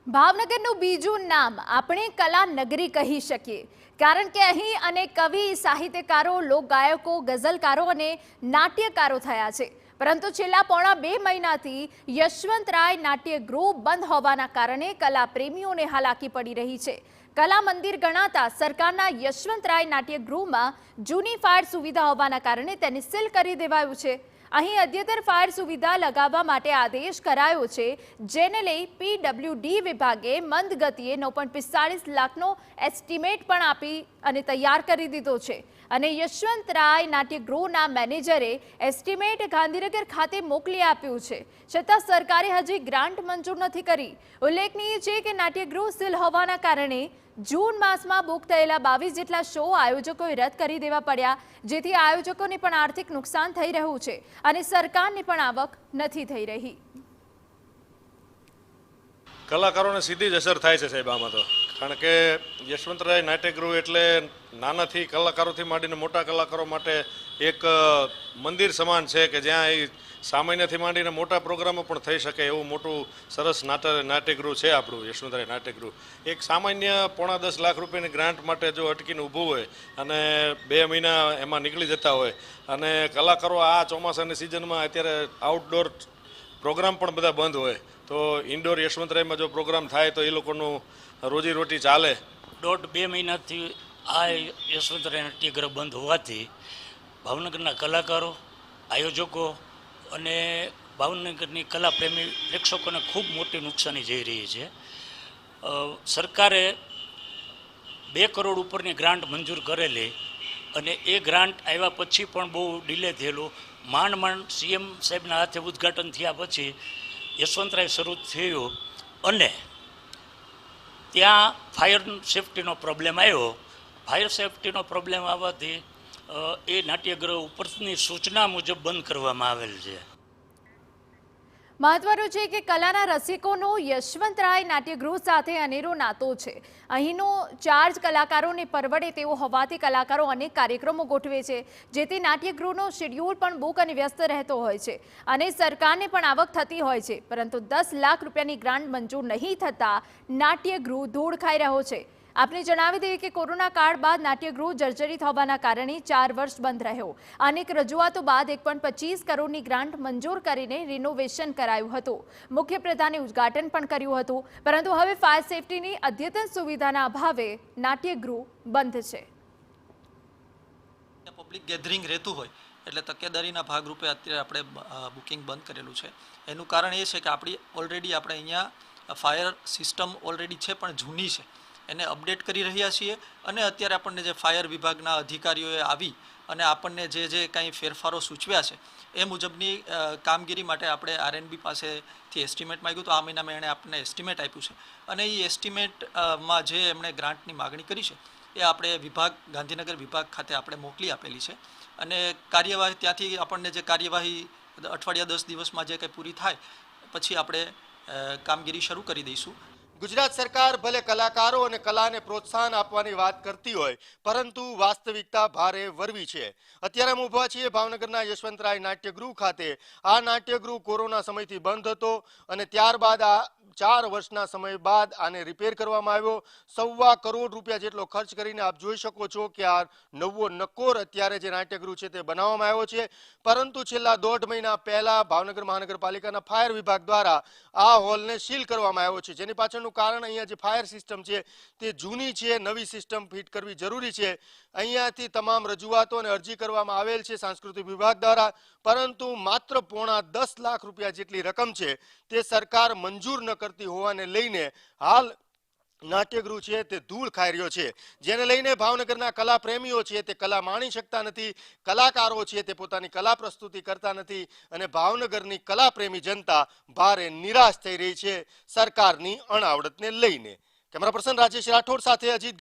ભાવનગરનું બીજું નામ આપણે કલા નગરી કહી શકીએ, કારણ કે અહીં અનેક કવિ, સાહિત્યકારો, લોકગાયકો, ગઝલકારો અને નાટ્યકારો થયા છે. પરંતુ છેલ્લા પોણા 2 મહિનાથી યશવંતરાય નાટ્યગૃહ બંધ હોવાના કારણે કલા પ્રેમીઓને હાલાકી પડી રહી છે. કલા મંદિર ગણાતા સરકારના યશવંતરાય નાટ્યગૃહમાં જૂની ફાયર સુવિધા હોવાના કારણે તેને સીલ કરી દેવાયું છે. અહીં અદ્યતન ફાયર સુવિધા લગાવવા માટે આદેશ કરાયો છે, જેને લઈ પીડબ્લ્યુડી વિભાગે મંદ ગતિએ 9.45 લાખનો એસ્ટિમેટ પણ આપી અને તૈયાર કરી દીધો છે. અને યશવંતરાય નાટ્યગૃહના મેનેજરે એસ્ટિમેટ ગાંધીનગર ખાતે મોકલી આપ્યું છે, છતાં સરકારે હજી ગ્રાન્ટ મંજૂર નથી કરી. ઉલ્લેખનીય છે કે નાટ્યગૃહ સીલ હોવાના કારણે જૂન માસમાં બુક થયેલા 22 જેટલા શો આયોજકોએ રદ કરી દેવા પડ્યા, જેથી આયોજકોને પણ આર્થિક નુકસાન થઈ રહ્યું છે અને સરકારને પણ આવક નથી થઈ રહી. કલાકારોને સીધી જ અસર થાય છે સાહેબ આમાં તો, કારણ કે યશવંતરાય નાટ્યગૃહ એટલે નાનાથી કલાકારોથી માંડીને મોટા કલાકારો માટે એક મંદિર સમાન છે કે જ્યાં એ સામાન્યથી માંડીને મોટા પ્રોગ્રામો પણ થઈ શકે એવું મોટું સરસ નાટ્યગૃહ છે આપણું યશવંતરાય નાટ્યગૃહ. એક સામાન્ય પોણા 10 લાખ રૂપિયાની ગ્રાન્ટ માટે જો અટકીને ઊભું હોય અને 2 મહિના એમાં નીકળી જતા હોય, અને કલાકારો આ ચોમાસાની સિઝનમાં અત્યારે આઉટડોર પ્રોગ્રામ પણ બધા બંધ હોય, તો ઇન્ડોર યશવંતરાયમાં જો પ્રોગ્રામ થાય તો એ લોકોનું રોજીરોટી ચાલે. 1.5-2 મહિનાથી આ યશવંતરાય નાટ્યગૃહ બંધ હોવાથી ભાવનગરના કલાકારો, આયોજકો અને ભાવનગરની કલાપ્રેમી પ્રેક્ષકોને ખૂબ મોટી નુકસાની જઈ રહી છે. સરકારે 2 કરોડ ઉપરની ગ્રાન્ટ મંજૂર કરેલી અને એ ગ્રાન્ટ આવ્યા પછી પણ બહુ ડિલે થયેલું. માંડ સીએમ સાહેબના હાથે ઉદ્ઘાટન થયા પછી યશવંતરાય શરૂ થયું અને ત્યાં ફાયર સેફટીનો પ્રોબ્લેમ આવ્યો. ફાયર સેફટીનો પ્રોબ્લેમ આવવાથી એ નાટ્યગૃહ ઉપરની સૂચના મુજબ બંધ કરવામાં આવેલ છે. મહત્વનું છે કે કલાના રસિકોનો યશવંતરાય નાટ્યગૃહ સાથે અનેરો નાતો છે. અહીંનો ચાર્જ કલાકારોને પરવડે તેવો હોવાથી કલાકારો અનેક કાર્યક્રમો ગોઠવે છે, જેથી નાટ્યગૃહનો શેડ્યુલ પણ બુક અને વ્યસ્ત રહેતો હોય છે અને સરકારને પણ આવક થતી હોય છે. પરંતુ 10 લાખ રૂપિયાની ગ્રાન્ટ મંજૂર નહીં થતાં નાટ્યગૃહ ધૂળ ખાઈ રહ્યો છે. આપને જણાવી દઈએ કે કોરોના કાળ બાદ નાટ્યગૃહ જર્જરિત હોવાના કારણે 4 વર્ષ બંધ રહ્યો. અનેક રજૂઆતો બાદ 1.25 કરોડની ગ્રાન્ટ મંજૂર કરીને રિનોવેશન કરાયું હતું. મુખ્યપ્રધાને ઉદ્ઘાટન પણ કર્યું હતું, પરંતુ હવે ફાયર સેફટીની અદ્યતન સુવિધાના અભાવે નાટ્યગૃહ બંધ છે. પબ્લિક ગેધરિંગ રહેતું હોય એટલે તકેદારીના ભાગરૂપે અત્યારે આપણે બુકિંગ બંધ કરેલું છે. એનું કારણ એ છે કે આપણે અહીંયા ફાયર સિસ્ટમ ઓલરેડી છે પણ જૂની છે, એને અપડેટ કરી રહ્યા છીએ. અને અત્યારે આપણને જે ફાયર વિભાગના અધિકારીઓએ આવી અને આપણને જે કાંઈ ફેરફારો સૂચવ્યા છે એ મુજબની કામગીરી માટે આપણે આરએનબી પાસેથી એસ્ટિમેટ માંગ્યું. તો આ મહિનામાં એણે આપણને એસ્ટિમેટ આપ્યું છે અને એ એસ્ટિમેટમાં જે એમણે ગ્રાન્ટની માગણી કરી છે એ આપણે ગાંધીનગર વિભાગ ખાતે આપણે મોકલી આપેલી છે. અને કાર્યવાહી ત્યાંથી આપણને જે કાર્યવાહી અઠવાડિયા 10 દિવસમાં જે કંઈ પૂરી થાય પછી આપણે કામગીરી શરૂ કરી દઈશું. ગુજરાત સરકાર ભલે કલાકારો અને કલાને પ્રોત્સાહન આપવાની વાત કરતી હોય, પરંતુ વાસ્તવિકતા ભારે વરવી છે. અત્યારે અમે ઊભા છીએ ભાવનગરના યશવંતરાય નાટ્યગૃહ ખાતે. આ નાટ્યગૃહ કોરોના સમયથી બંધ હતો અને ત્યારબાદ આ 4 વર્ષના સમય બાદ આને રિપેર કરવામાં આવ્યો. 1.25 કરોડ રૂપિયા જેટલો ખર્ચ કરીને આપ જોઈ શકો છો કે આ નવો નકોર અત્યારે જે નાટ્યગૃહ છે તે બનાવવામાં આવ્યો છે. પરંતુ છેલ્લા 1.5 મહિના પહેલા ભાવનગર મહાનગરપાલિકાના ફાયર વિભાગ દ્વારા આ હોલને સીલ કરવામાં આવ્યો છે, જેની પાછળનું કારણ અહીંયા જે ફાયર સિસ્ટમ છે તે જૂની છે, નવી સિસ્ટમ ફિટ કરવી જરૂરી છે. અહીંયાથી તમામ રજૂઆતો અને અરજી કરવામાં આવેલ છે સાંસ્કૃતિક વિભાગ દ્વારા, પરંતુ માત્ર પોણા 10 લાખ રૂપિયા જેટલી રકમ છે તે સરકાર મંજૂર ન કરતી હોવાને લઈને હાલ નાટ્યગૃહ છે તે ધૂળ ખાઈ રહ્યો છે, જેને લઈને ભાવનગરના કલા પ્રેમીઓ છે તે કલા માણી શકતા નથી, કલાકારો છે તે પોતાની કલા પ્રસ્તુતિ કરતા નથી અને ભાવનગરની કલા પ્રેમી જનતા ભારે નિરાશ થઈ રહી છે સરકારની અણાવડતને લઈને. કેમેરા પર્સન રાજેશ રાઠોડ સાથે અજીત